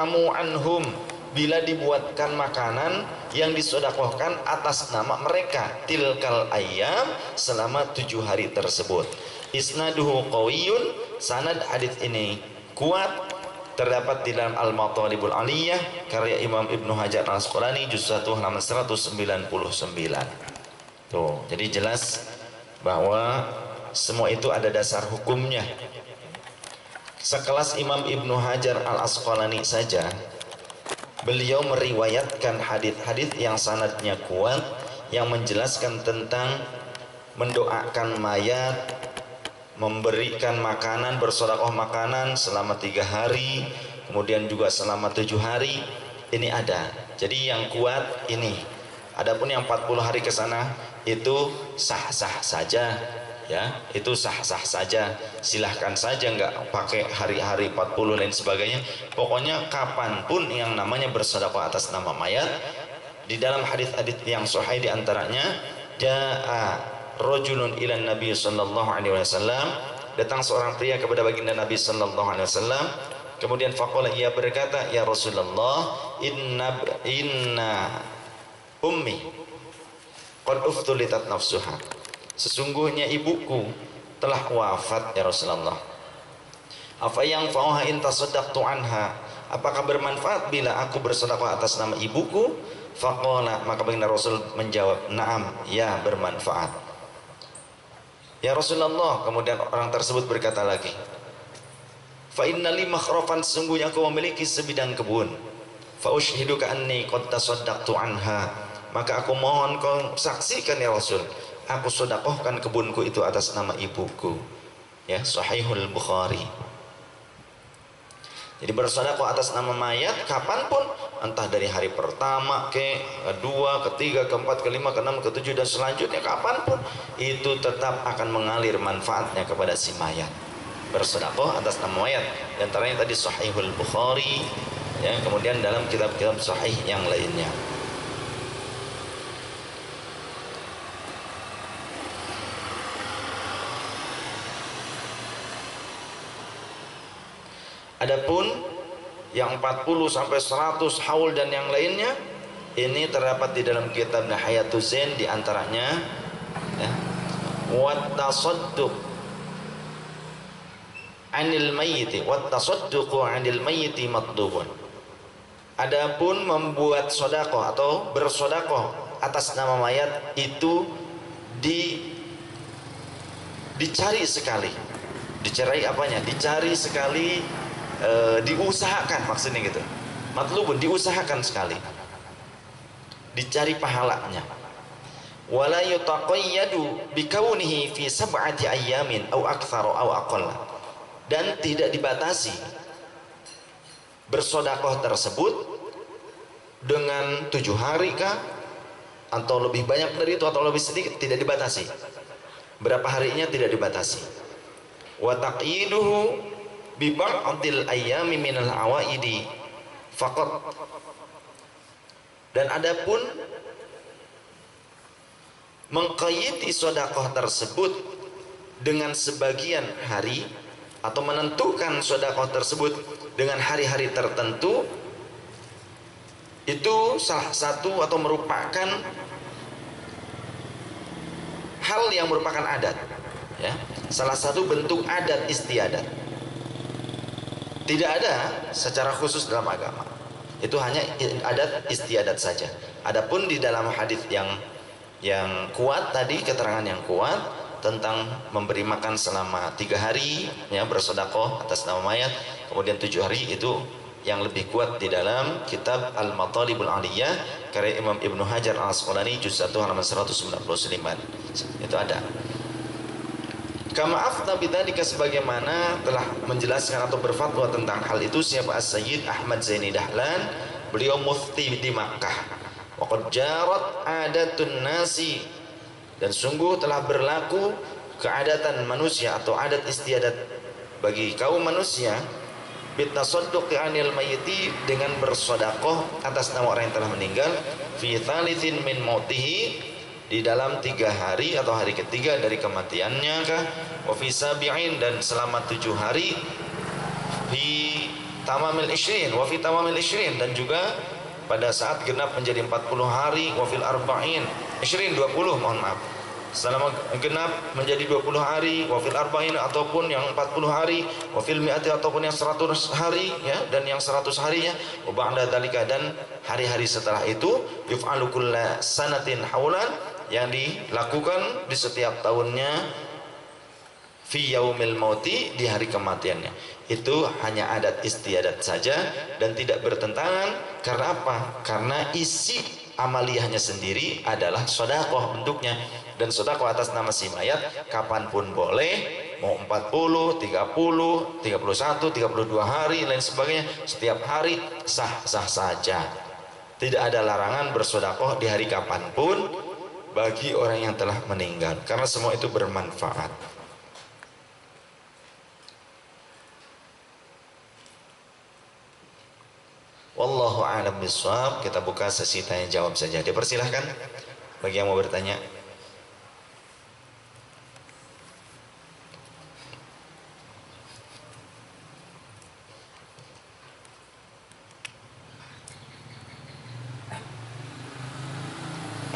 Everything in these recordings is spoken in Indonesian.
Amu anhum, bila dibuatkan makanan yang disodakohkan atas nama mereka tilkal ayam, selama 7 hari tersebut. Isnaduhu qawiyun, sanad hadits ini kuat, terdapat di dalam Al-Matalibul Aliyah karya Imam Ibnu Hajar Al-Asqalani juz 1 halaman 199. Tuh, jadi jelas bahwa semua itu ada dasar hukumnya. Sekelas Imam Ibnu Hajar Al-Asqalani saja, beliau meriwayatkan hadits-hadits yang sanadnya kuat yang menjelaskan tentang mendoakan mayat, memberikan makanan, bersedekah makanan selama 3 hari, kemudian juga selama 7 hari. Ini ada. Jadi yang kuat ini. Adapun yang 40 hari ke sana itu sah-sah saja, ya, itu sah-sah saja. Silahkan saja, nggak pakai hari-hari 40 dan sebagainya. Pokoknya kapanpun yang namanya bersedekah atas nama mayat. Di dalam hadis-hadis yang sahih diantaranya, jaa rajulun ila Nabi sallallahu alaihi wasallam, datang seorang pria kepada baginda Nabi sallallahu alaihi wasallam. Kemudian faqala, ia berkata, ya Rasulullah, inna ummi qad uftulitat nafsuha, sesungguhnya ibuku telah wafat ya Rasulullah. Afa yang fa'uha in tasaddaqtu anha, apakah bermanfaat bila aku bersedekah atas nama ibuku? Faqala, maka baginda Rasul menjawab, na'am, ya bermanfaat ya Rasulullah. Kemudian orang tersebut berkata lagi, fa inna li makhrafan, sesungguhnya aku memiliki sebidang kebun, fa ushhiduka anni qad tasaddaqtu anha, maka aku mohon kau saksikan ya Rasul, aku sedekahkan kebunku itu atas nama ibuku. Ya, Sahihul Bukhari. Jadi bersedekah atas nama mayat kapanpun, entah dari hari pertama ke kedua, ketiga, keempat, kelima, keenam, ketujuh dan selanjutnya, kapanpun itu tetap akan mengalir manfaatnya kepada si mayat. Bersedekah atas nama mayat, dan antaranya tadi Sahihul Bukhari, ya, kemudian dalam kitab-kitab sahih yang lainnya. Adapun yang 40 sampai 100 haul dan yang lainnya, ini terdapat di dalam kitab Nihayatuz Zain, di antaranya ya, wat tasadduq anil mayyiti, wat tasadduqu anil mayyiti matlubun. Adapun membuat sedekah atau bersedekah atas nama mayat itu dicari sekali. Dicari apanya? Dicari sekali, diusahakan, maksudnya gitu. Matlubun, diusahakan sekali, dicari pahalanya. Wala yutaqayyadu bikaunihi fi sab'ati ayyamin aw aktsara aw aqalla, dan tidak dibatasi bersedekah tersebut dengan 7 hari kah, atau lebih banyak dari itu atau lebih sedikit, tidak dibatasi. Berapa harinya tidak dibatasi. Wa taqyiduhu bi ba'dil ayyami minal awaidi faqat, dan adapun mengqayyidi sedekah tersebut dengan sebagian hari, atau menentukan sedekah tersebut dengan hari-hari tertentu, itu salah satu atau merupakan hal yang merupakan adat, ya, salah satu bentuk adat istiadat. Tidak ada secara khusus dalam agama, itu hanya adat istiadat saja. Adapun di dalam hadis yang kuat tadi, keterangan yang kuat tentang memberi makan selama 3 hari, ya, bersedekah atas nama mayat, kemudian 7 hari, itu yang lebih kuat di dalam kitab Al-Matalibul Aliyah karya Imam Ibnu Hajar Al-Asqalani juz 1 halaman 199. Itu ada. Kama afta bidzalika, sebagaimana telah menjelaskan atau berfatwa tentang hal itu siapa? As-Sayyid Ahmad Zaini Dahlan, beliau mufti di Makkah. Wa qad jarat adatun nasi, dan sungguh telah berlaku keadatan manusia atau adat istiadat bagi kaum manusia, bitasadduqi anil mayyiti, dengan bersedekah atas nama orang yang telah meninggal, fi thalithin min mautihi, di dalam 3 hari atau hari ketiga dari kematiannya kah, wa fi sabi'in, dan selama 7 hari, fi tamamil ishrin wa fi tamamil ishrin, dan juga pada saat genap menjadi 40 hari, wa fil arba'in ishrin 20, mohon maaf, selama genap menjadi 20 hari, wa fil arba'in ataupun yang 40 hari, wa fil mi'ati ataupun yang 100 hari ya, dan yang 100 harinya, wa ba'da dzalika, dan hari-hari setelah itu, yuf'alu kulla sanatin haulan, yang dilakukan di setiap tahunnya, fi yaumil mauti, di hari kematiannya. Itu hanya adat istiadat saja dan tidak bertentangan. Karena apa? Karena isi amaliyahnya sendiri adalah sedekah bentuknya, dan sedekah atas nama si mayat kapanpun boleh, mau 40, 30, 31, 32 hari lain sebagainya, setiap hari sah-sah saja. Tidak ada larangan bersedekah di hari kapanpun bagi orang yang telah meninggal, karena semua itu bermanfaat. Wallahu a'lam bishawab. Kita buka sesi tanya jawab saja. Dipersilahkan bagi yang mau bertanya.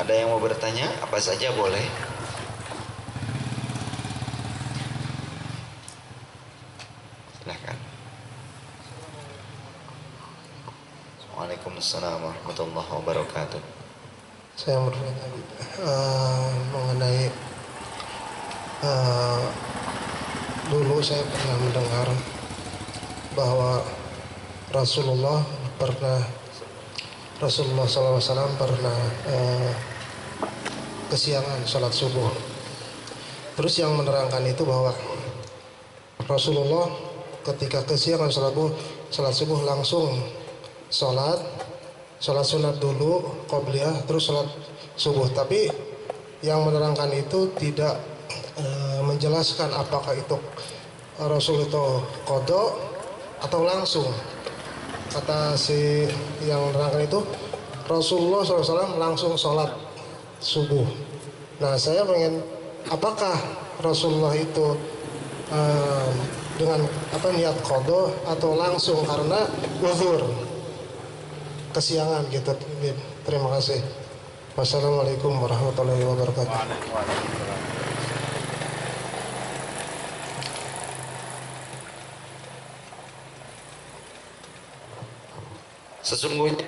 Ada yang mau bertanya? Apa saja boleh. Silahkan. Waalaikumsalam warahmatullahi wabarakatuh. Saya bertanya mengenai dulu saya pernah mendengar bahwa Rasulullah SAW pernah kesiangan sholat subuh. Terus yang menerangkan itu bahwa Rasulullah ketika kesiangan sholat subuh langsung sholat sunat dulu, qobliyah, terus sholat subuh. Tapi yang menerangkan itu tidak menjelaskan apakah itu Rasul itu qada atau langsung. Kata si yang menerangkan itu Rasulullah SAW langsung sholat subuh. Nah, saya pengen, apakah Rasulullah itu dengan niat qada atau langsung karena uzur kesiangan gitu. Terima kasih. Wassalamualaikum warahmatullahi wabarakatuh. Sesungguhnya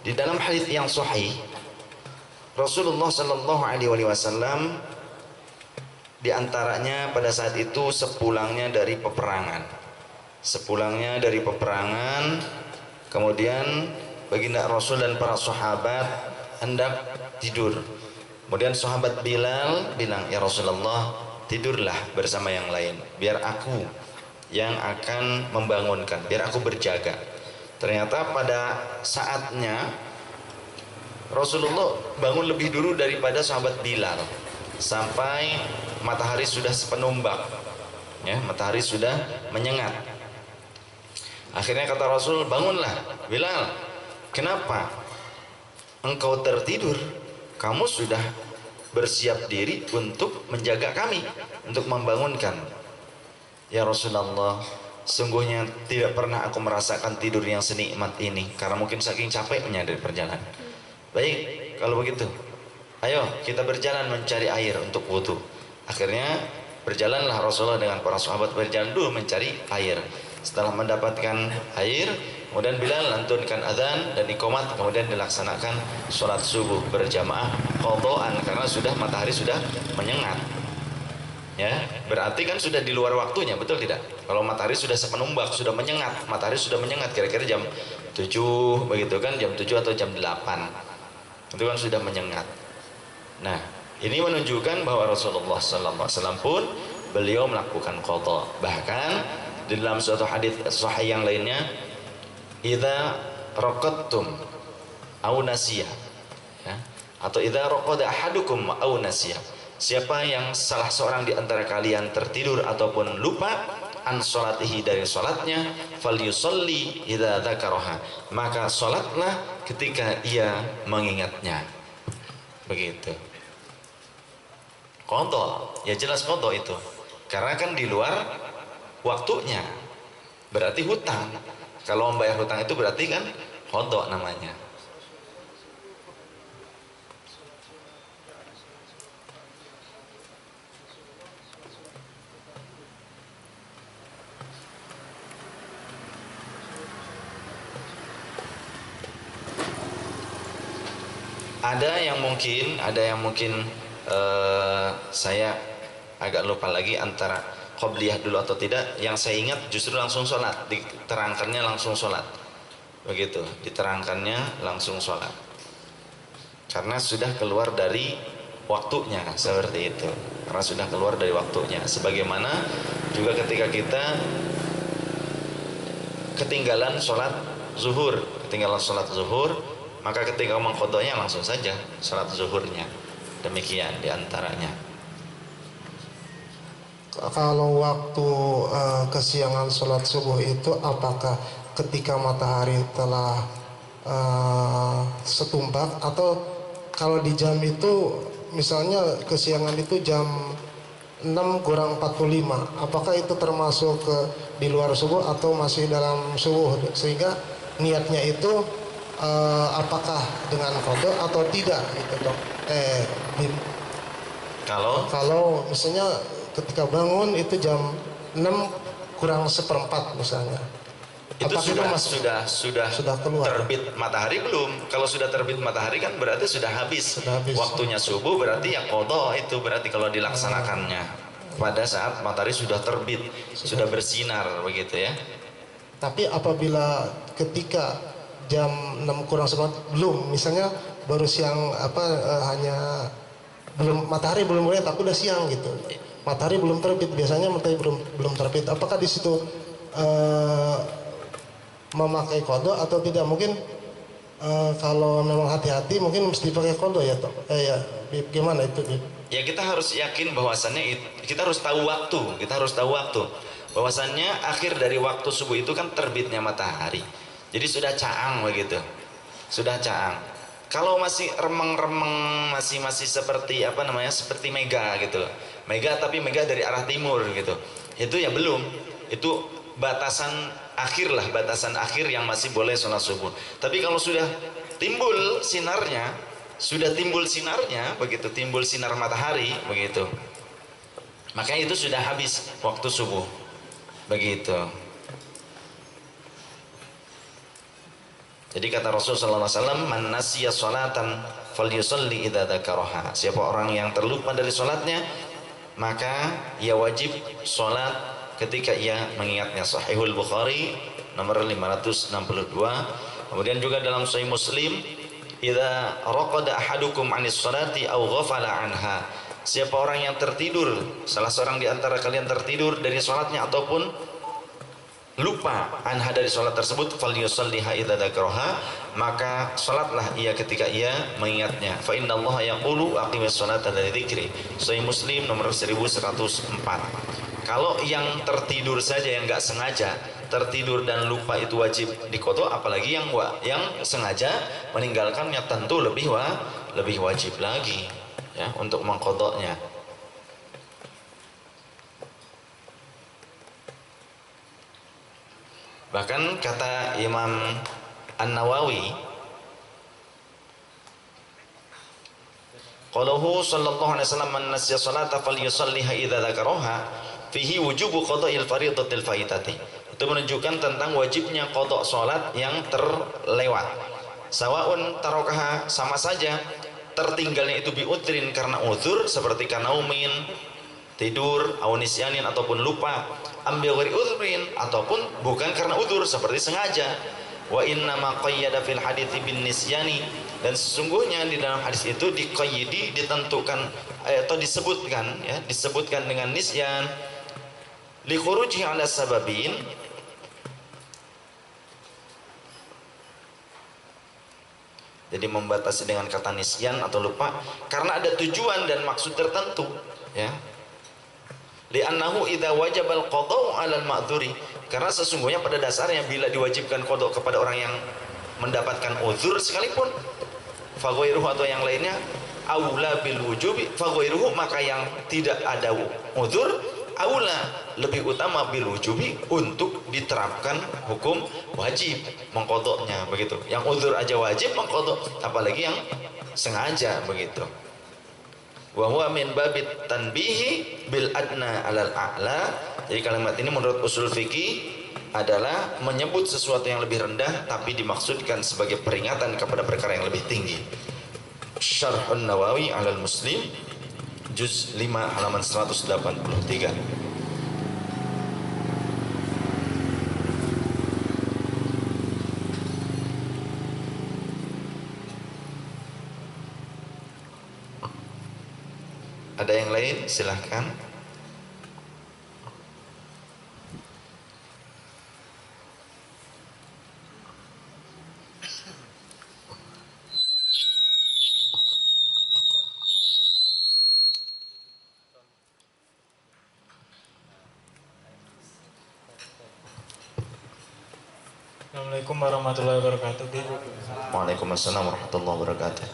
di dalam hadis yang sahih, Rasulullah Shallallahu Alaihi Wasallam diantaranya pada saat itu sepulangnya dari peperangan, kemudian baginda Rasul dan para sahabat hendak tidur. Kemudian sahabat Bilal bilang, ya Rasulullah, tidurlah bersama yang lain, biar aku yang akan membangunkan, biar aku berjaga. Ternyata pada saatnya Rasulullah bangun lebih dulu daripada sahabat Bilal, sampai matahari sudah sepenumbak ya, matahari sudah menyengat. Akhirnya kata Rasul, bangunlah Bilal, kenapa engkau tertidur? Kamu sudah bersiap diri untuk menjaga kami, untuk membangunkan. Ya Rasulullah, sungguhnya tidak pernah aku merasakan tidur yang senikmat ini, karena mungkin saking capeknya dari perjalanan. Baik, kalau begitu, ayo kita berjalan mencari air untuk wudhu. Akhirnya berjalanlah Rasulullah dengan para sahabat, berjalan dulu mencari air. Setelah mendapatkan air, kemudian Bilal lantunkan azan dan iqamat, kemudian dilaksanakan sholat subuh berjamaah qadhaan, karena matahari sudah menyengat. Ya, berarti kan sudah di luar waktunya, betul tidak? Kalau matahari sudah sepenumbak, sudah menyengat, matahari sudah menyengat kira-kira jam 7 begitu kan, jam 7 atau jam 8. Itu kan sudah menyengat. Nah, ini menunjukkan bahwa Rasulullah SAW pun beliau melakukan qadha. Bahkan di dalam suatu hadis sahih yang lainnya, idza raqadtum aw nasiya, ya, atau idza raqada ahadukum aw nasiya, siapa yang salah seorang di antara kalian tertidur ataupun lupa an sholatihi, dari sholatnya, falyusolli idza dzakaraha, maka sholatlah ketika ia mengingatnya. Begitu. Qadha, ya jelas qadha itu, karena kan di luar waktunya. berarti hutang. Kalau membayar hutang itu berarti kan qadha namanya. Ada yang mungkin saya agak lupa lagi antara qobliyah dulu atau tidak. Yang saya ingat justru langsung sholat, diterangkannya langsung sholat, begitu, diterangkannya langsung sholat karena sudah keluar dari waktunya, seperti itu, karena sudah keluar dari waktunya. Sebagaimana juga ketika kita ketinggalan sholat zuhur, maka ketika mengqadanya langsung saja sholat zuhurnya. Demikian diantaranya. Kalau waktu kesiangan sholat subuh itu apakah ketika matahari telah setumbak, atau kalau di jam itu misalnya kesiangan itu jam 6:45, apakah itu termasuk di luar subuh atau masih dalam subuh, sehingga niatnya itu apakah dengan qadha atau tidak gitu dok? Kalau misalnya ketika bangun itu jam 6:04 misalnya, itu sudah keluar, terbit matahari belum? Kalau sudah terbit matahari kan berarti sudah habis waktunya subuh, berarti ya qadha. Itu berarti kalau dilaksanakannya pada saat matahari sudah terbit, sudah bersinar, begitu ya. Tapi apabila ketika jam 6:04 belum, misalnya baru siang hanya belum, matahari belum mulai tapi udah siang gitu, matahari belum terbit, biasanya matahari belum terbit, apakah di situ memakai qadha atau tidak? Mungkin kalau memang hati-hati mungkin mesti pakai qadha ya toh. Ya gimana itu? Ya kita harus yakin bahwasannya kita harus tahu waktu, bahwasannya akhir dari waktu subuh itu kan terbitnya matahari. Jadi sudah caang, begitu, sudah caang. Kalau masih remeng-remeng, masih seperti seperti mega gitu, tapi mega dari arah timur gitu, itu ya belum, itu batasan akhir yang masih boleh sholat subuh. Tapi kalau sudah timbul sinarnya, begitu, timbul sinar matahari, begitu, maka itu sudah habis waktu subuh, begitu. Jadi kata Rasulullah SAW, man nasiya sholatan falyusalli idza dzakaraha. Siapa orang yang terlupa dari sholatnya, maka ia wajib sholat ketika ia mengingatnya. Sahihul Bukhari nomor 562. Kemudian juga dalam Sahih Muslim, idza raqada ahadukum 'anis sholati aw ghafala anha. Siapa orang yang tertidur, salah seorang di antara kalian tertidur dari sholatnya ataupun lupa anha dari sholat tersebut, falyusalliha idza dzakaraha, maka sholatlah ia ketika ia mengingatnya. Fa innallaha yaqulu aqimis sholata li dzikri. Sahih Muslim nomor 1104. Kalau yang tertidur saja, yang nggak sengaja tertidur dan lupa, itu wajib diqadha, apalagi yang sengaja meninggalkannya, tentu lebih wajib lagi ya untuk mengqadhanya. Bahkan kata Imam An-Nawawi, qaluhu sallallahu alaihi wasallam, man nasiya salata falyusalliha idza dzakaraha, fihi wujubu qada'il fariidatil faitati. Itu menunjukkan tentang wajibnya qada' salat yang terlewat. Sawaun tarakaha, sama saja tertinggalnya itu biudrin, karena uzur seperti kanaumin, tidur, nisyanin ataupun lupa, ambil ghairi udhrin, ataupun bukan karena udzur seperti sengaja. Wa inna ma qayyada fil hadithi bin nisyani, dan sesungguhnya di dalam hadis itu diqayyidi, ditentukan atau disebutkan dengan nisyan, li khuruji ala sababin, jadi membatasi dengan kata nisyan atau lupa karena ada tujuan dan maksud tertentu ya. Li'annahu idza wajabal qada'u 'alal ma'dzuri, karena sesungguhnya pada dasarnya bila diwajibkan qada' kepada orang yang mendapatkan uzur sekalipun, fa ghairuhu, atau yang lainnya, aula bil wujubi fa ghairuhu, maka yang tidak ada uzur aula, lebih utama bil wujubi untuk diterapkan hukum wajib mengkodoknya begitu. Yang uzur aja wajib mengkodok, apalagi yang sengaja begitu. Wa huwa min babit tanbihi bil adna alal a'la. Jadi kalimat ini menurut usul fikih adalah menyebut sesuatu yang lebih rendah tapi dimaksudkan sebagai peringatan kepada perkara yang lebih tinggi. Syarhun Nawawi 'alal Muslim juz 5 halaman 183. Ada yang lain? Silahkan. Assalamualaikum warahmatullahi wabarakatuh. Waalaikumsalam warahmatullahi wabarakatuh.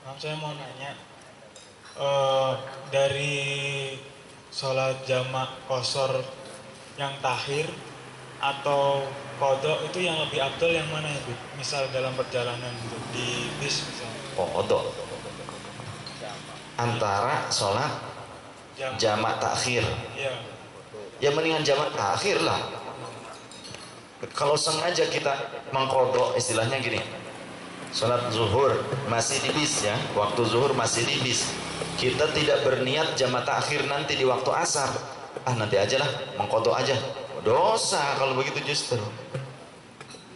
Maaf, saya mau nanya, dari sholat jamak qashar yang takhir atau kodok itu yang lebih afdal yang mana ya, Bu? Misal dalam perjalanan gitu, di bis misalnya. Kodok antara sholat jamak takhir, Iya. ya mendingan jamak takhir lah. Kalau sengaja kita mengkodok, istilahnya gini, sholat zuhur masih di bis ya, waktu zuhur masih di bis, kita tidak berniat jamak takhir nanti di waktu asar, nanti aja lah, mengkodok aja, dosa kalau begitu justru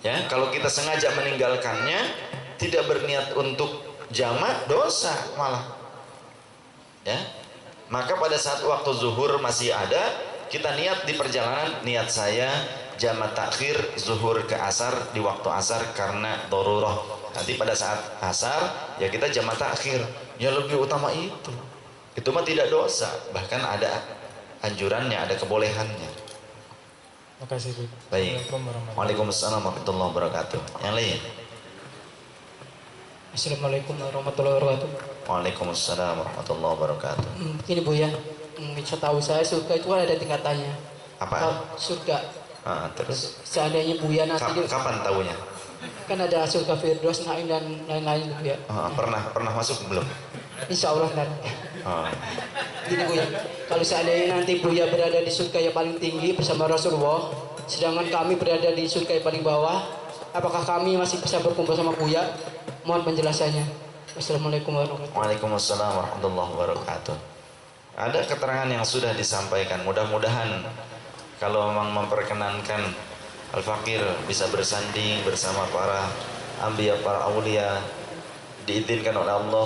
ya. Kalau kita sengaja meninggalkannya, tidak berniat untuk jamak, dosa malah ya. Maka pada saat waktu zuhur masih ada, kita niat di perjalanan, niat saya jamak takhir zuhur ke asar di waktu asar karena darurah. Nanti pada saat asar ya kita jamak takhir, ya lebih utama itu mah tidak dosa, bahkan ada anjurannya, ada kebolehannya. Makasih, Bu. Baik. Waalaikumsalam warahmatullahi wabarakatuh. Yang lain? Assalamualaikum warahmatullahi wabarakatuh. Waalaikumsalam warahmatullahi wabarakatuh. Gini Bu ya, setahu saya surga itu kan ada tingkatannya. Apa? Surga. Terus Seandainya Bu ya nanti kapan tahunya? kan ada surga Firdaus, Naim dan lain-lain Bu ya. Pernah masuk belum? Insya Allah kan. Gini Bu ya, kalau seandainya nanti Bu ya berada di surga yang paling tinggi bersama Rasulullah, sedangkan kami berada di surga yang paling bawah, apakah kami masih bisa berkumpul sama Bu ya? Mohon penjelasannya. Assalamualaikum warahmatullahi wabarakatuh. Waalaikumsalam warahmatullahi wabarakatuh. Ada keterangan yang sudah disampaikan. Mudah-mudahan kalau memang memperkenankan Al-Fakir bisa bersanding bersama para anbiya, para aulia, diizinkan oleh Allah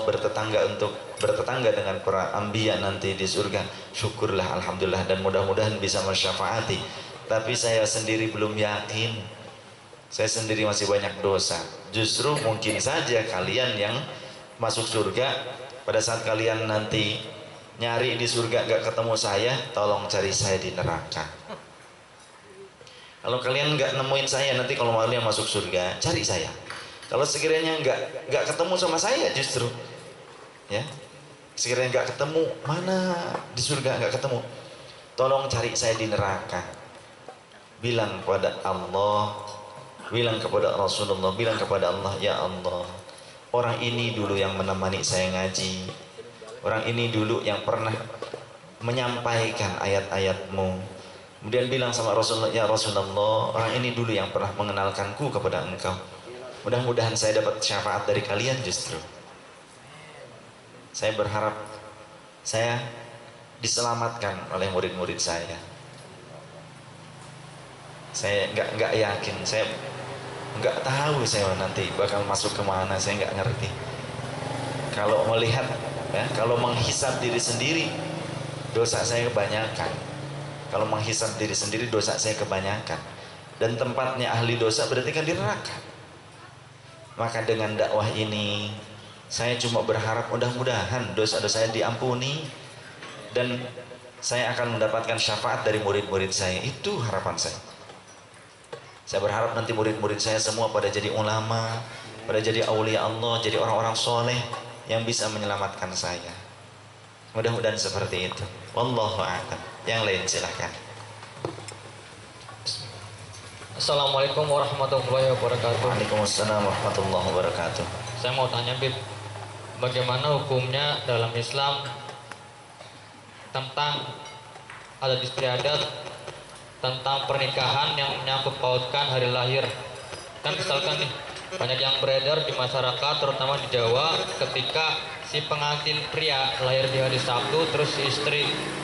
bertetangga dengan para anbiya nanti di surga, syukurlah, alhamdulillah, dan mudah-mudahan bisa mensyafaati. Tapi saya sendiri belum yakin, saya sendiri masih banyak dosa. Justru mungkin saja kalian yang masuk surga, pada saat kalian nanti nyari di surga gak ketemu saya, tolong cari saya di neraka. Kalau kalian nggak nemuin saya, nanti kalau mau yang masuk surga, cari saya. Kalau sekiranya nggak ketemu sama saya, justru ya, sekiranya nggak ketemu, mana di surga nggak ketemu, tolong cari saya di neraka. Bilang kepada Allah, bilang kepada Rasulullah, bilang kepada Allah, ya Allah, orang ini dulu yang menemani saya ngaji, orang ini dulu yang pernah menyampaikan ayat-ayatmu. Kemudian bilang sama Rasulullah, ya Rasulullah, orang ini dulu yang pernah mengenalkanku kepada engkau. Mudah-mudahan saya dapat syafaat dari kalian. Justru saya berharap saya diselamatkan oleh murid-murid saya. Saya nggak yakin, saya nggak tahu saya nanti bakal masuk kemana, saya nggak ngerti. Kalau melihat ya, kalau menghisab diri sendiri, dosa saya kebanyakan. Kalau menghisab diri sendiri, dosa saya kebanyakan, dan tempatnya ahli dosa berarti kan di neraka. Maka dengan dakwah ini saya cuma berharap mudah-mudahan dosa-dosa saya diampuni dan saya akan mendapatkan syafaat dari murid-murid saya. Itu harapan saya. Saya berharap nanti murid-murid saya semua pada jadi ulama, pada jadi aulia Allah, jadi orang-orang soleh yang bisa menyelamatkan saya. Mudah-mudahan seperti itu. Wallahu a'lam. Yang lain silahkan. Assalamualaikum warahmatullahi wabarakatuh. Waalaikumsalam warahmatullahi wabarakatuh. Saya mau tanya, Bib, bagaimana hukumnya dalam Islam tentang adat istiadat, tentang pernikahan yang menyangkut pautkan hari lahir? Kan misalkan nih, banyak yang beredar di masyarakat, terutama di Jawa, ketika si pengantin pria lahir di hari Sabtu, terus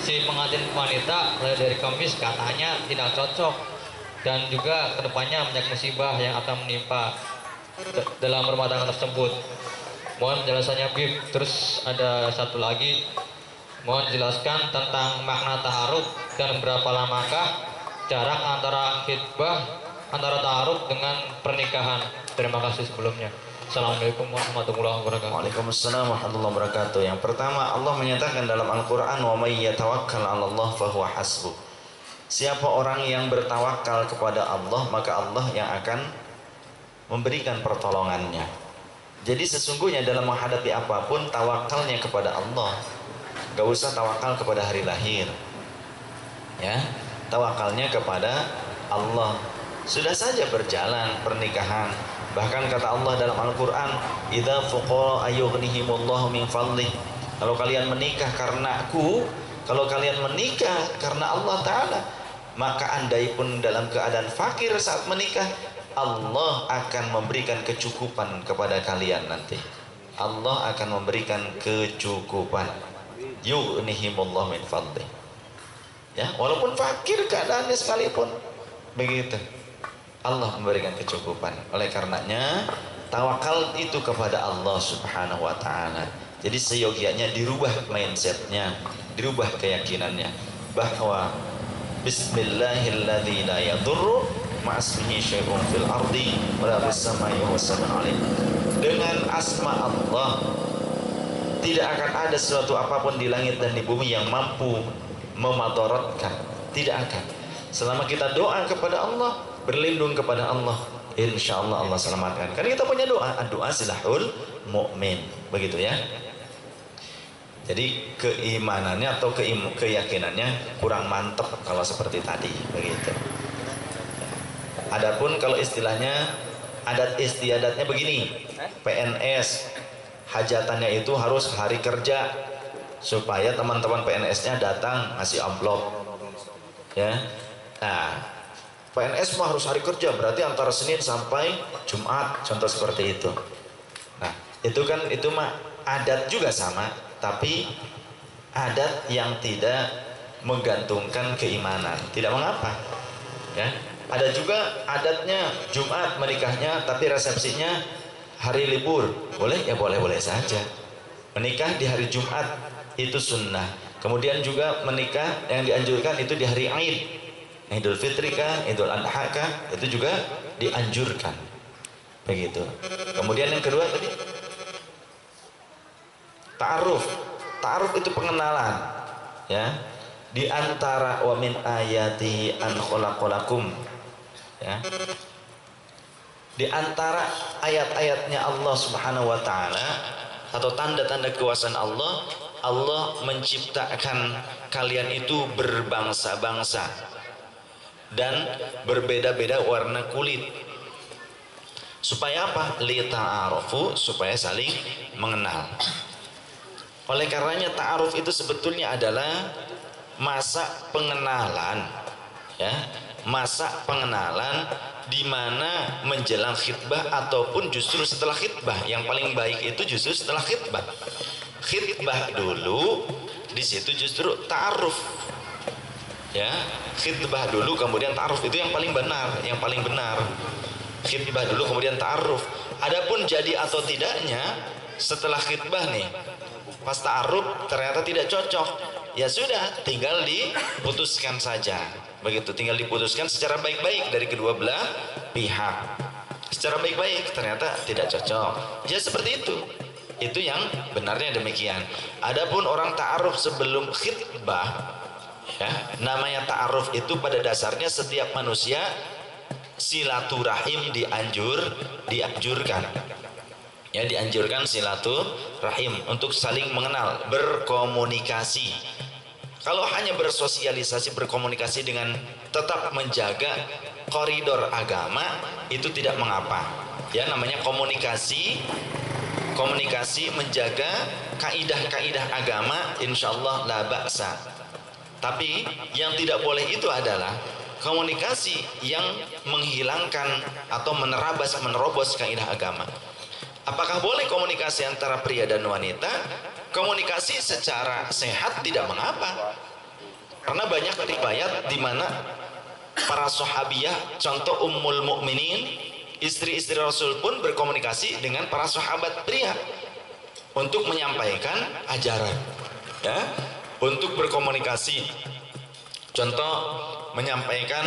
si pengantin wanita lahir dari Kamis, katanya tidak cocok. Dan juga kedepannya banyak musibah yang akan menimpa dalam rumah tangga tersebut. Mohon penjelasannya, Bib. Terus ada satu lagi, mohon jelaskan tentang makna ta'aruf dan berapa lamakah jarak antara khitbah, antara ta'aruf dengan pernikahan. Terima kasih sebelumnya. Assalamualaikum warahmatullahi wabarakatuh. Waalaikumsalam warahmatullahi wabarakatuh. Yang pertama, Allah menyatakan dalam Al-Quran, wa may yatawakkal 'ala Allah fahuwa hasbuh. Siapa orang yang bertawakal kepada Allah, maka Allah yang akan memberikan pertolongannya. Jadi sesungguhnya dalam menghadapi apapun, tawakalnya kepada Allah. Gak usah tawakal kepada hari lahir, ya, tawakalnya kepada Allah. Sudah saja berjalan pernikahan. Bahkan kata Allah dalam Al-Quran, idza fuqara ayughnihimullahu min fadlih. Kalau kalian menikah karena aku, kalau kalian menikah karena Allah Ta'ala, maka andai pun dalam keadaan fakir saat menikah, Allah akan memberikan kecukupan kepada kalian nanti. Allah akan memberikan kecukupan. Yughnihimullahu min fadlih. Ya, walaupun fakir keadaannya sekalipun, begitu. Allah memberikan kecukupan. Oleh karenanya, tawakal itu kepada Allah Subhanahu wa Ta'ala. Jadi seyogianya dirubah mindsetnya, dirubah keyakinannya bahwa Bismillahilladzi la yadurru ma'asmihi syai'un fil ardi wala fis samai wa alayh. Dengan asma Allah tidak akan ada sesuatu apapun di langit dan di bumi yang mampu memadaratkan. Tidak akan. Selama kita doa kepada Allah, berlindung kepada Allah, insya Allah Allah selamatkan. Karena kita punya doa, doa silahul mu'min, begitu ya. Jadi keimanannya atau keyakinannya kurang mantap kalau seperti tadi, begitu. Adapun kalau istilahnya adat istiadatnya begini, PNS hajatannya itu harus hari kerja supaya teman-teman PNS-nya datang ngasih amplop, ya. Nah, PNS mah harus hari kerja, berarti antara Senin sampai Jumat, contoh seperti itu. Nah, itu mah adat juga sama, tapi adat yang tidak menggantungkan keimanan, tidak mengapa, ya. Ada juga adatnya Jumat menikahnya, tapi resepsinya hari libur, boleh ya, boleh-boleh saja. Menikah di hari Jumat itu sunnah. Kemudian juga menikah yang dianjurkan itu di hari Aid, Idul Fitri kah, Idul Adha kah, itu juga dianjurkan, begitu. Kemudian yang kedua tadi ta'aruf. Ta'aruf itu pengenalan, ya. Di antara wa min ayati an khalaqalakum, ya. Di antara ayat-ayatnya Allah Subhanahu wa Ta'ala atau tanda-tanda kekuasaan Allah, Allah menciptakan kalian itu berbangsa-bangsa dan berbeda-beda warna kulit. Supaya apa? Lita'arufu, supaya saling mengenal. Oleh karenanya ta'aruf itu sebetulnya adalah masa pengenalan, ya, masa pengenalan di mana menjelang khitbah ataupun justru setelah khitbah. Yang paling baik itu justru setelah khitbah. Khitbah dulu, di situ justru ta'aruf, ya. Khitbah dulu kemudian ta'aruf, itu yang paling benar, yang paling benar. Khitbah dulu kemudian ta'aruf. Adapun jadi atau tidaknya setelah khitbah nih, pas ta'aruf ternyata tidak cocok, ya sudah, tinggal diputuskan saja, begitu. Tinggal diputuskan secara baik-baik dari kedua belah pihak, secara baik-baik. Ternyata tidak cocok, ya seperti itu yang benarnya demikian. Adapun orang ta'aruf sebelum khitbah, ya, namanya ta'aruf itu pada dasarnya setiap manusia silaturahim dianjurkan, Ya, dianjurkan silaturahim untuk saling mengenal, berkomunikasi. Kalau hanya bersosialisasi, berkomunikasi dengan tetap menjaga koridor agama, itu tidak mengapa. Ya, namanya komunikasi, menjaga kaidah-kaidah agama, insyaallah la ba'sa. Tapi yang tidak boleh itu adalah komunikasi yang menghilangkan atau menerobos kaidah agama. Apakah boleh komunikasi antara pria dan wanita? Komunikasi secara sehat tidak mengapa. Karena banyak riwayat di mana para sahabiyah, contoh Ummul Mukminin, istri-istri Rasul pun berkomunikasi dengan para sahabat pria untuk menyampaikan ajaran, ya, untuk berkomunikasi. Contoh menyampaikan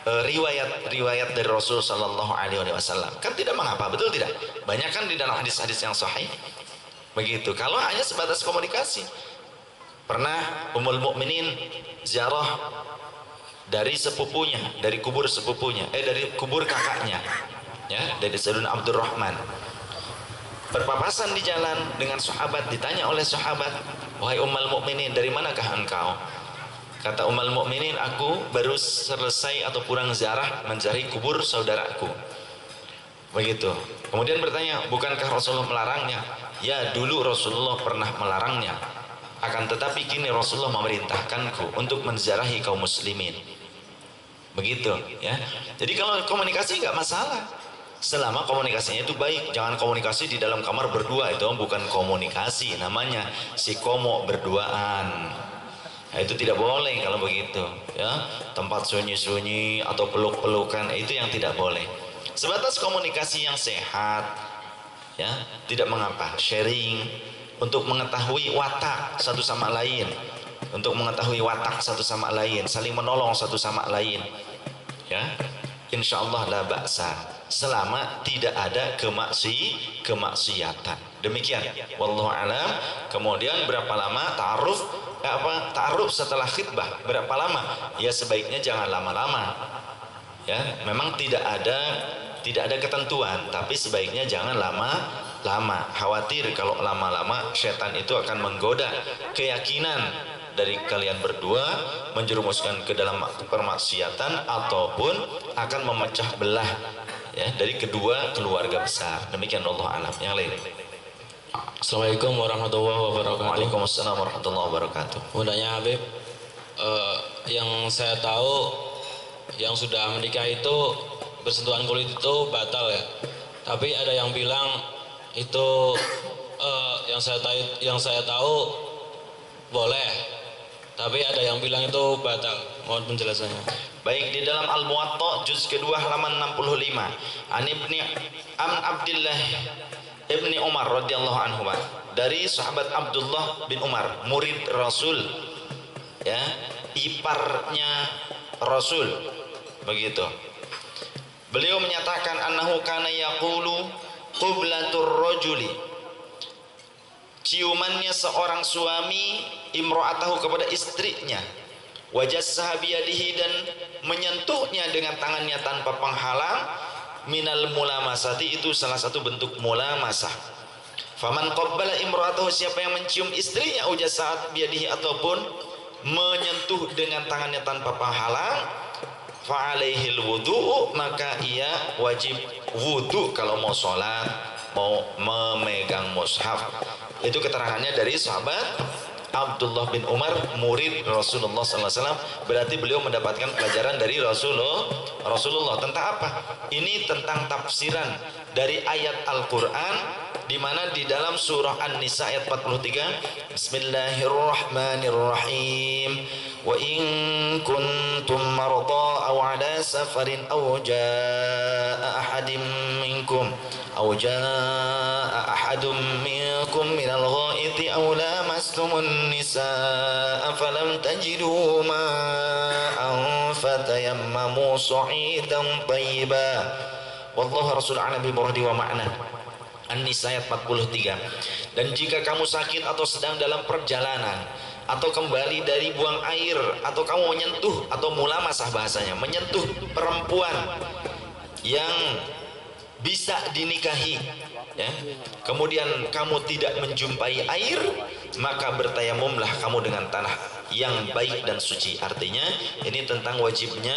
riwayat-riwayat dari Rasul Sallallahu Alaihi Wasallam, kan tidak mengapa, betul tidak? Banyak kan di dalam hadis-hadis yang sahih begitu. Kalau hanya sebatas komunikasi, pernah Ummul Mukminin ziarah dari sepupunya, dari kubur sepupunya, dari kubur kakaknya, ya, dari Sayyidina Abdurrahman. Berpapasan di jalan dengan sahabat, ditanya oleh sahabat, wahai Ummul Mukminin, dari manakah engkau? Kata Ummul Mukminin, aku baru selesai atau pulang ziarah menziarahi kubur saudaraku. Begitu. Kemudian bertanya, bukankah Rasulullah melarangnya? Ya, dulu Rasulullah pernah melarangnya. Akan tetapi kini Rasulullah memerintahkanku untuk menziarahi kaum muslimin. Begitu, ya. Jadi kalau komunikasi nggak masalah, selama komunikasinya itu baik. Jangan komunikasi di dalam kamar berdua, itu bukan komunikasi, namanya sikomo berduaan. Nah, itu tidak boleh kalau begitu, ya. Tempat sunyi-sunyi atau peluk-pelukan, itu yang tidak boleh. Sebatas komunikasi yang sehat, ya, tidak mengapa. Sharing untuk mengetahui watak satu sama lain, saling menolong satu sama lain, ya. Insya Allah la ba'sa, selama tidak ada kemaksiatan. Demikian, wallahu alam. Kemudian berapa lama ta'aruf setelah khitbah? Berapa lama? Ya sebaiknya jangan lama-lama. Ya, memang tidak ada ketentuan, tapi sebaiknya jangan lama-lama. Khawatir kalau lama-lama setan itu akan menggoda keyakinan dari kalian berdua, menjerumuskan ke dalam permaksiatan ataupun akan memecah belah, ya, dari kedua keluarga besar. Demikian, Allah alam. Yang lain. Assalamualaikum warahmatullahi wabarakatuh. Waalaikumsalam warahmatullahi wabarakatuh. Mudahnya Habib, yang saya tahu yang sudah menikah itu bersentuhan kulit itu batal ya. Tapi ada yang bilang itu yang saya tahu boleh. Tapi ada yang bilang itu batal. Mohon penjelasannya. Baik, di dalam Al-Muwatta juz kedua halaman 65. An Abdillah Ibni Umar radhiyallahu anhu, dari sahabat Abdullah bin Umar, murid Rasul, ya, iparnya Rasul, begitu. Beliau menyatakan annahu kana yaqulu qublatur rajuli, ciumannya seorang suami imra'atahu kepada istrinya, wajassaha biyadihi, dan menyentuhnya dengan tangannya tanpa penghalang, minal mulamasati, itu salah satu bentuk mulamasah. Faman qabbala imra'atahu, siapa yang mencium istrinya, ujassaha biyadihi, ataupun menyentuh dengan tangannya tanpa penghalang, fa'alaihil wudu, maka ia wajib wudu kalau mau sholat, mau memegang mushaf. Itu keterangannya dari sahabat Abdullah bin Umar, murid Rasulullah SAW. Berarti beliau mendapatkan pelajaran dari Rasulullah tentang apa? Ini tentang tafsiran dari ayat Al-Quran, di mana di dalam surah An-Nisa ayat 43, Bismillahirrahmanirrahim, wa in kuntum marda aw ala safarin aw jaa ahadum minkum minal ghaiti aw lamastumun nisaa falam tajidu ma'an fatayammamu sa'idan thayyiban wallahu rasul a'lam bi muradi wa ma'na. An-Nisa ayat 43. Dan jika kamu sakit atau sedang dalam perjalanan, atau kembali dari buang air, atau kamu menyentuh, atau mulamasah bahasanya, menyentuh perempuan yang bisa dinikahi, ya, kemudian kamu tidak menjumpai air, maka bertayamumlah kamu dengan tanah yang baik dan suci. Artinya ini tentang wajibnya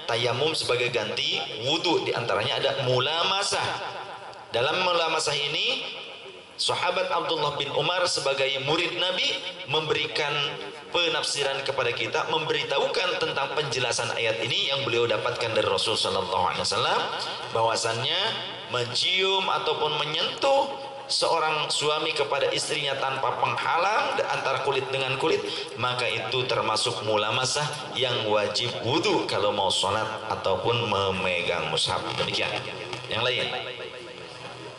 tayamum sebagai ganti wudhu. Di antaranya ada mulamasah. Dalam mulamasah ini sahabat Abdullah bin Umar sebagai murid Nabi memberikan penafsiran kepada kita, memberitahukan tentang penjelasan ayat ini yang beliau dapatkan dari Rasul sallallahu alaihi wasallam, bahwasannya mencium ataupun menyentuh seorang suami kepada istrinya tanpa penghalang antara kulit dengan kulit, maka itu termasuk mulamasah yang wajib wudhu kalau mau sholat ataupun memegang mushaf. Demikian. Yang lain.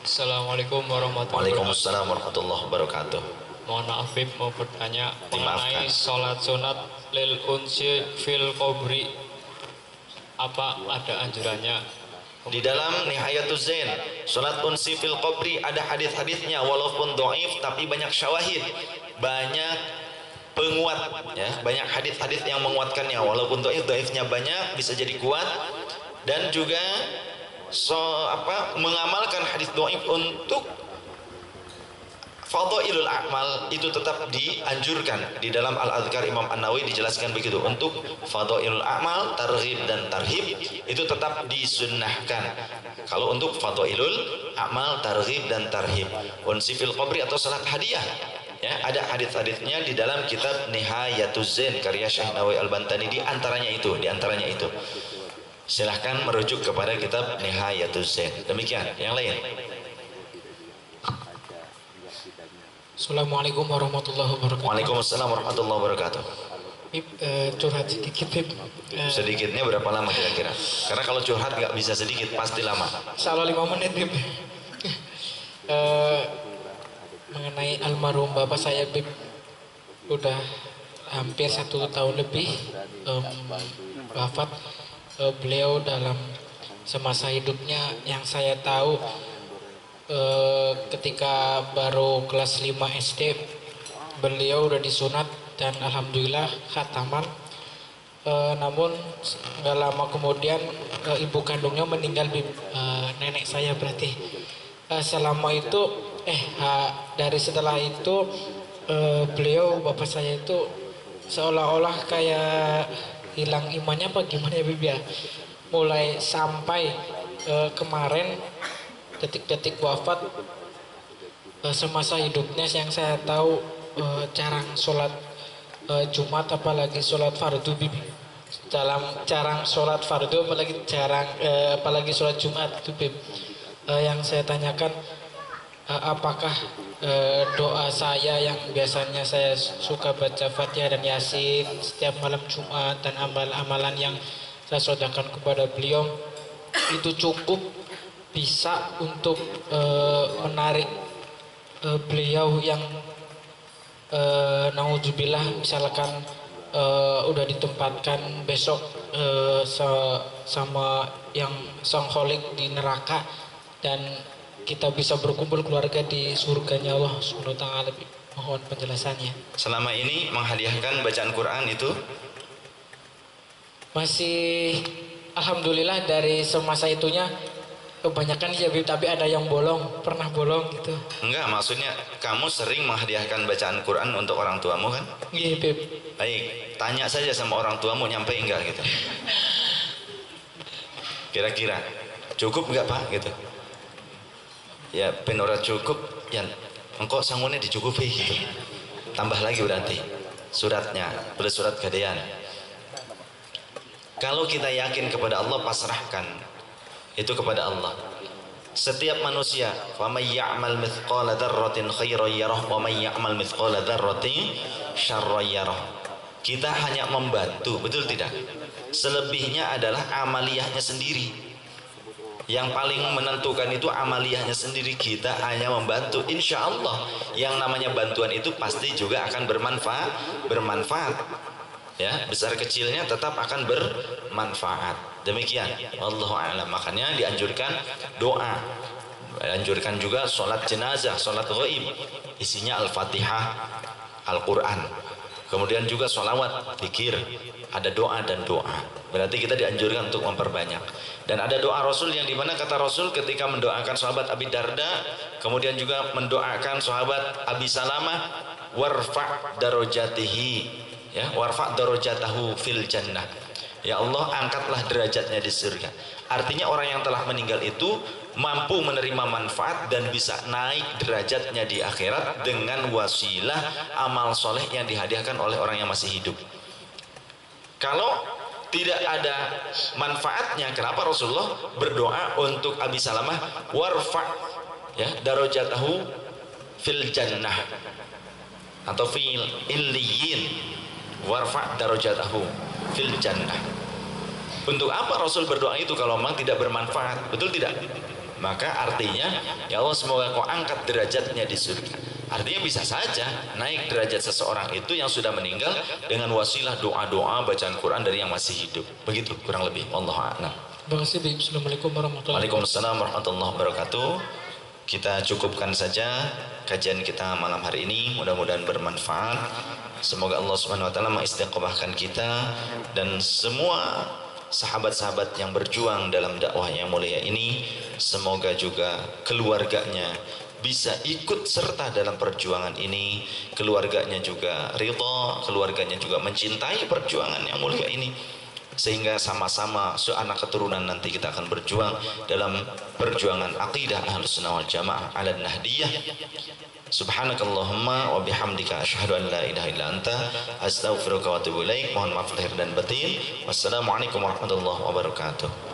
Assalamualaikum warahmatullahi wabarakatuh. Waalaikumsalam warahmatullahi wabarakatuh. Mohon maaf, Bib, mau bertanya mengenai Dimaafkan. sholat sunat lil unsi fil qabri. Apa ada anjurannya? Di dalam Nihayatuz Zain, salat unsi fil qabri ada hadis-hadisnya walaupun dhaif tapi banyak syawahid, banyak penguat ya, banyak hadis-hadis yang menguatkannya walaupun dhaifnya banyak bisa jadi kuat. Dan juga mengamalkan hadis dhaif untuk fadhailul a'mal itu tetap dianjurkan. Di dalam Al-Adhkar Imam An-Nawawi dijelaskan begitu, untuk fadhailul a'mal, targhib dan tarhib itu tetap disunnahkan. Kalau untuk fadhailul a'mal, targhib dan tarhib, unsi fil qabri atau salat hadiah ya, ada hadis-hadisnya di dalam kitab Nihayatuz Zain karya Syekh Nawawi Al-Bantani. Di antaranya itu silahkan merujuk kepada kitab Nihayatuz Zain. Demikian. Yang lain. Assalamualaikum warahmatullahi wabarakatuh. Waalaikumsalam warahmatullahi wabarakatuh. Bib, curhat sedikit, Bib. Sedikitnya berapa lama kira-kira? Karena kalau curhat nggak bisa sedikit, pasti lama. Salah 5 menit, Bib. Mengenai almarhum bapak saya, Bib, udah hampir 1 tahun lebih wafat. Beliau dalam semasa hidupnya yang saya tahu, ketika baru kelas 5 SD beliau udah disunat dan alhamdulillah khataman. Namun nggak lama kemudian ibu kandungnya meninggal, nenek saya berarti. Selama itu dari setelah itu beliau bapak saya itu seolah-olah kayak hilang imannya apa gimana ya, Bib ya. Mulai sampai kemarin detik-detik wafat, semasa hidupnya yang saya tahu jarang sholat Jumat apalagi sholat fardu, Bibi. Dalam jarang sholat fardu apalagi sholat Jumat itu, Bib. Yang saya tanyakan, apakah doa saya yang biasanya saya suka baca Fatihah dan Yasin setiap malam Jumat dan amalan yang saya sodakan kepada beliau itu cukup bisa untuk menarik beliau yang naudzubillah misalkan udah ditempatkan besok sama yang sangholik di neraka, dan kita bisa berkumpul keluarga di surganya Allah Subhanahu wa taala. Mohon penjelasannya. Selama ini menghadiahkan bacaan Quran itu masih alhamdulillah dari semasa itunya kebanyakan ya, Bib, tapi ada yang pernah bolong gitu. enggak, maksudnya kamu sering menghadiahkan bacaan Quran untuk orang tuamu kan? Iya, Bib. Baik, tanya saja sama orang tuamu nyampe enggak gitu. Kira-kira cukup enggak Pak gitu? Ya penora cukup, ya engkau sanggupnya dicukupi gitu. Tambah lagi berarti suratnya, plus surat gadean. Kalau kita yakin kepada Allah, pasrahkan itu kepada Allah. Setiap manusia, "Faman ya'mal mithqala dzarratin khairan yarah wa man ya'mal mithqala dzarratin syarran yarah." Kita hanya membantu, betul tidak? Selebihnya adalah amaliyahnya sendiri. Yang paling menentukan itu amaliyahnya sendiri. Kita hanya membantu. Insya Allah yang namanya bantuan itu pasti juga akan bermanfaat. Ya, besar kecilnya tetap akan bermanfaat. Demikian. Wallahu a'lam. Makanya dianjurkan doa. Dianjurkan juga sholat jenazah, sholat ghaib. Isinya Al-Fatihah, Al-Quran. Kemudian juga sholawat, zikir, ada doa dan doa. Berarti kita dianjurkan untuk memperbanyak. Dan ada doa Rasul yang dimana kata Rasul ketika mendoakan sahabat Abi Darda, kemudian juga mendoakan sahabat Abi Salamah, warfa' darajatihi, ya, warfa' darajatahu fil jannah. Ya Allah, angkatlah derajatnya di surga. Artinya orang yang telah meninggal itu mampu menerima manfaat dan bisa naik derajatnya di akhirat dengan wasilah amal soleh yang dihadiahkan oleh orang yang masih hidup. Kalau tidak ada manfaatnya, kenapa Rasulullah berdoa untuk Abi Salamah, warfa' ya darajatahu fil jannah atau fil illiyin, warfa' darajatahu fil jannah. Untuk apa Rasul berdoa itu kalau memang tidak bermanfaat? Betul tidak? Maka artinya, ya Allah, semoga kau angkat derajatnya di surga. Artinya bisa saja naik derajat seseorang itu yang sudah meninggal dengan wasilah doa-doa bacaan Quran dari yang masih hidup. Begitu kurang lebih. Wallahu a'lam. Terima kasih. Assalamualaikum warahmatullahi wabarakatuh. Waalaikumsalam warahmatullahi wabarakatuh. Kita cukupkan saja kajian kita malam hari ini, mudah-mudahan bermanfaat. Semoga Allah Subhanahu wa taala mengistiqomahkan kita dan semua sahabat-sahabat yang berjuang dalam dakwah yang mulia ini, semoga juga keluarganya bisa ikut serta dalam perjuangan ini, keluarganya juga ridha, keluarganya juga mencintai perjuangan yang mulia ini, sehingga sama-sama seanak keturunan nanti kita akan berjuang dalam perjuangan aqidah Ahlussunnah wal Jamaah ala nahdiyah. Subhanakallahumma wa bihamdika asyhadu an la ilaha illa anta astaghfiruka wa atubu ilaik. Mohon maaf lahir dan batin. Wassalamualaikum warahmatullahi wabarakatuh.